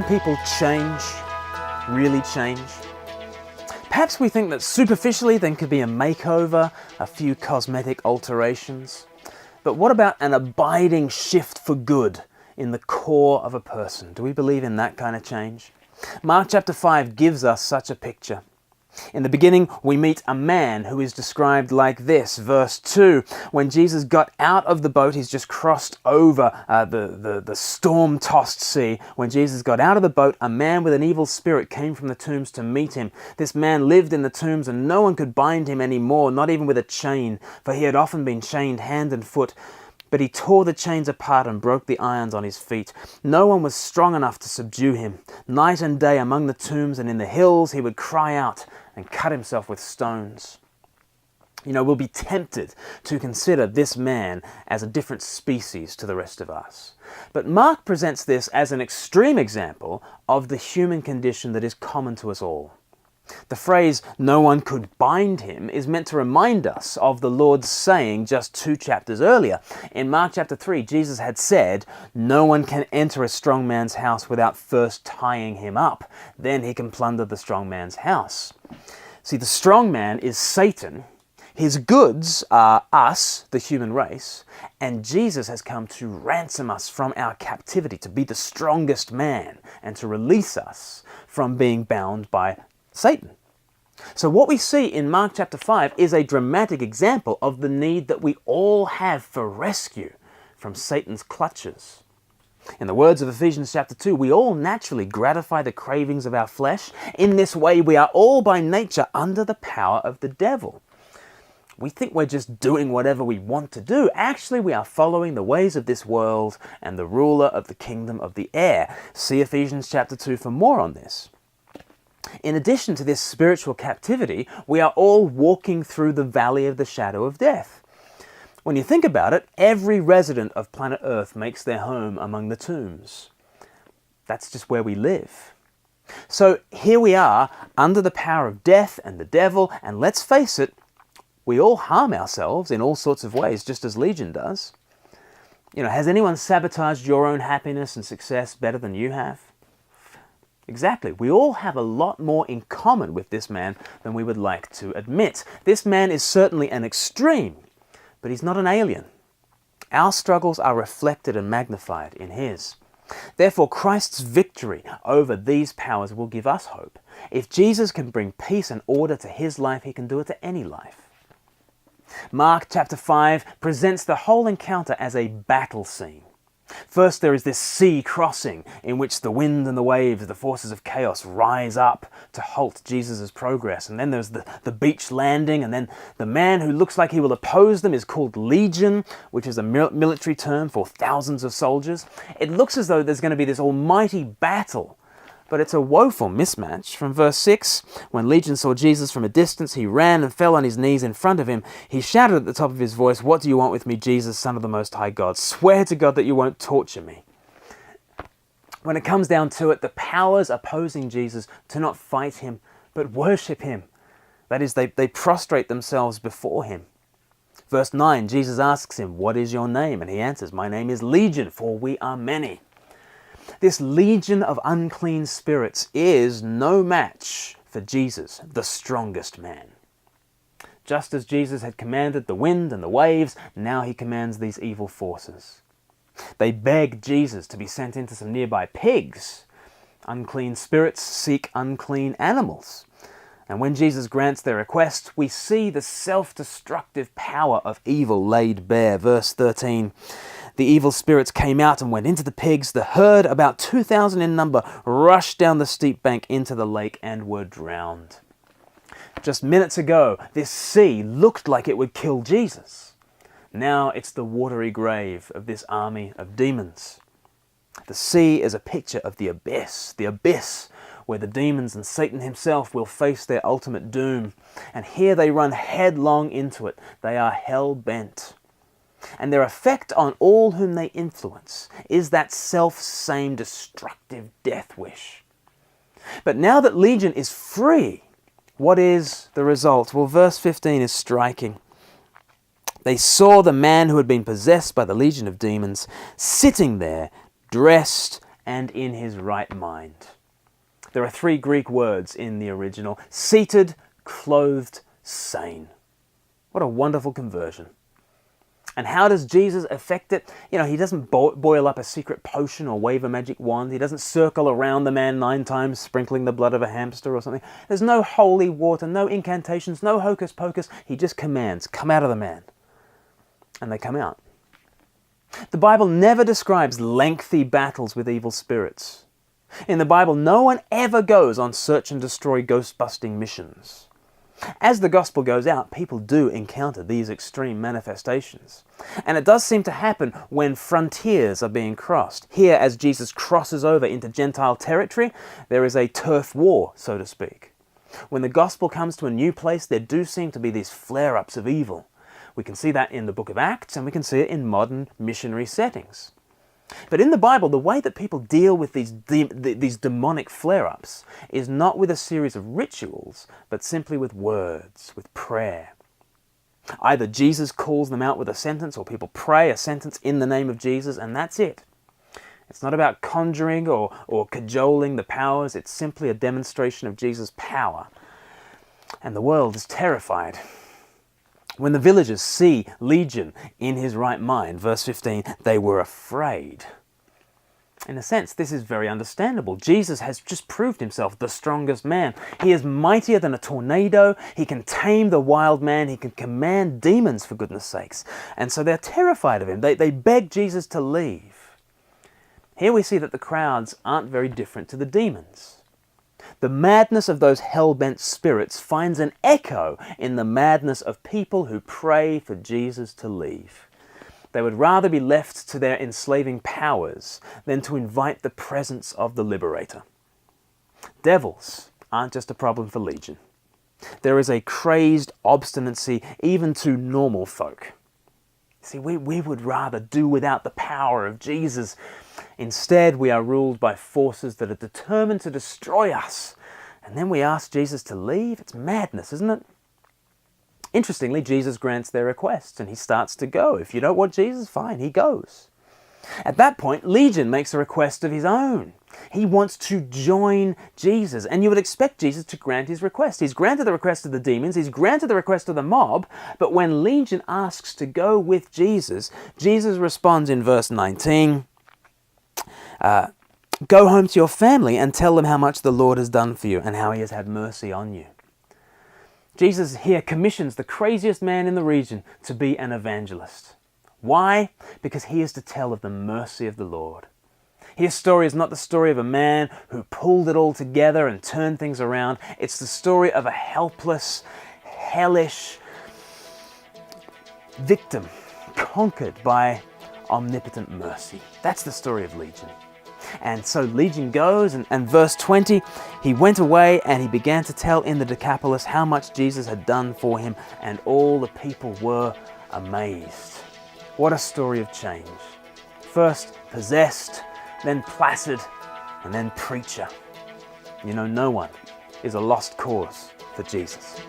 Can people change? Really change? Perhaps we think that superficially there could be a makeover, a few cosmetic alterations. But what about an abiding shift for good in the core of a person? Do we believe in that kind of change? Mark chapter 5 gives us such a picture. In the beginning, we meet a man who is described like this. Verse 2, when Jesus got out of the boat, he's just crossed over the storm-tossed sea. When Jesus got out of the boat, a man with an evil spirit came from the tombs to meet him. This man lived in the tombs, and no one could bind him anymore, not even with a chain, for he had often been chained hand and foot. But he tore the chains apart and broke the irons on his feet. No one was strong enough to subdue him. Night and day among the tombs and in the hills he would cry out and cut himself with stones. You know, we'll be tempted to consider this man as a different species to the rest of us. But Mark presents this as an extreme example of the human condition that is common to us all. The phrase, no one could bind him, is meant to remind us of the Lord's saying just 2 chapters earlier. In Mark chapter 3, Jesus had said, no one can enter a strong man's house without first tying him up. Then he can plunder the strong man's house. See, the strong man is Satan. His goods are us, the human race, and Jesus has come to ransom us from our captivity, to be the strongest man, and to release us from being bound by Satan. So what we see in Mark chapter 5 is a dramatic example of the need that we all have for rescue from Satan's clutches. In the words of Ephesians chapter 2, we all naturally gratify the cravings of our flesh. In this way, we are all by nature under the power of the devil. We think we're just doing whatever we want to do. Actually, we are following the ways of this world and the ruler of the kingdom of the air. See Ephesians chapter 2 for more on this. In addition to this spiritual captivity, we are all walking through the valley of the shadow of death. When you think about it, every resident of planet Earth makes their home among the tombs. That's just where we live. So here we are, under the power of death and the devil, and let's face it, we all harm ourselves in all sorts of ways, just as Legion does. You know, has anyone sabotaged your own happiness and success better than you have? Exactly. We all have a lot more in common with this man than we would like to admit. This man is certainly an extreme, but he's not an alien. Our struggles are reflected and magnified in his. Therefore, Christ's victory over these powers will give us hope. If Jesus can bring peace and order to his life, he can do it to any life. Mark chapter 5 presents the whole encounter as a battle scene. First, there is this sea crossing in which the wind and the waves, the forces of chaos, rise up to halt Jesus' progress. And then there's the beach landing, and then the man who looks like he will oppose them is called Legion, which is a military term for thousands of soldiers. It looks as though there's going to be this almighty battle, but it's a woeful mismatch. From verse 6, when Legion saw Jesus from a distance, he ran and fell on his knees in front of him. He shouted at the top of his voice, "What do you want with me, Jesus, Son of the Most High God? Swear to God that you won't torture me." When it comes down to it, the powers opposing Jesus do not fight him, but worship him. That is, they prostrate themselves before him. Verse 9, Jesus asks him, "What is your name?" And he answers, "My name is Legion, for we are many." This legion of unclean spirits is no match for Jesus, the strongest man. Just as Jesus had commanded the wind and the waves, now he commands these evil forces. They beg Jesus to be sent into some nearby pigs. Unclean spirits seek unclean animals. And when Jesus grants their request, we see the self-destructive power of evil laid bare. Verse 13, the evil spirits came out and went into the pigs. The herd, about 2,000 in number, rushed down the steep bank into the lake and were drowned. Just minutes ago, this sea looked like it would kill Jesus. Now it's the watery grave of this army of demons. The sea is a picture of the abyss where the demons and Satan himself will face their ultimate doom. And here they run headlong into it. They are hell-bent. And their effect on all whom they influence is that self-same destructive death wish. But now that Legion is free, what is the result? Well, verse 15 is striking. They saw the man who had been possessed by the legion of demons sitting there, dressed and in his right mind. There are 3 Greek words in the original: seated, clothed, sane. What a wonderful conversion. And how does Jesus effect it? He doesn't boil up a secret potion or wave a magic wand. He doesn't circle around the man 9 times, sprinkling the blood of a hamster or something. There's no holy water, no incantations, no hocus pocus. He just commands, come out of the man. And they come out. The Bible never describes lengthy battles with evil spirits. In the Bible, no one ever goes on search and destroy ghost-busting missions. As the gospel goes out, people do encounter these extreme manifestations. And it does seem to happen when frontiers are being crossed. Here, as Jesus crosses over into Gentile territory, there is a turf war, so to speak. When the gospel comes to a new place, there do seem to be these flare-ups of evil. We can see that in the book of Acts, and we can see it in modern missionary settings. But in the Bible, the way that people deal with these demonic flare-ups is not with a series of rituals, but simply with words, with prayer. Either Jesus calls them out with a sentence, or people pray a sentence in the name of Jesus, and that's it. It's not about conjuring or cajoling the powers. It's simply a demonstration of Jesus' power. And the world is terrified. When the villagers see Legion in his right mind, verse 15, they were afraid. In a sense, this is very understandable. Jesus has just proved himself the strongest man. He is mightier than a tornado. He can tame the wild man. He can command demons, for goodness sakes. And so they're terrified of him. They beg Jesus to leave. Here we see that the crowds aren't very different to the demons. The madness of those hell-bent spirits finds an echo in the madness of people who pray for Jesus to leave. They would rather be left to their enslaving powers than to invite the presence of the liberator. Devils aren't just a problem for Legion. There is a crazed obstinacy even to normal folk. See, we would rather do without the power of Jesus. Instead, we are ruled by forces that are determined to destroy us. And then we ask Jesus to leave? It's madness, isn't it? Interestingly, Jesus grants their requests and he starts to go. If you don't want Jesus, fine, he goes. At that point, Legion makes a request of his own. He wants to join Jesus, and you would expect Jesus to grant his request. He's granted the request of the demons, he's granted the request of the mob, but when Legion asks to go with Jesus, Jesus responds in verse 19, go home to your family and tell them how much the Lord has done for you and how he has had mercy on you. Jesus here commissions the craziest man in the region to be an evangelist. Why? Because he is to tell of the mercy of the Lord. His story is not the story of a man who pulled it all together and turned things around. It's the story of a helpless, hellish victim conquered by omnipotent mercy. That's the story of Legion. And so Legion goes, and verse 20, he went away and he began to tell in the Decapolis how much Jesus had done for him, and all the people were amazed. What a story of change. First possessed, then placid, and then preacher. You know, no one is a lost cause for Jesus.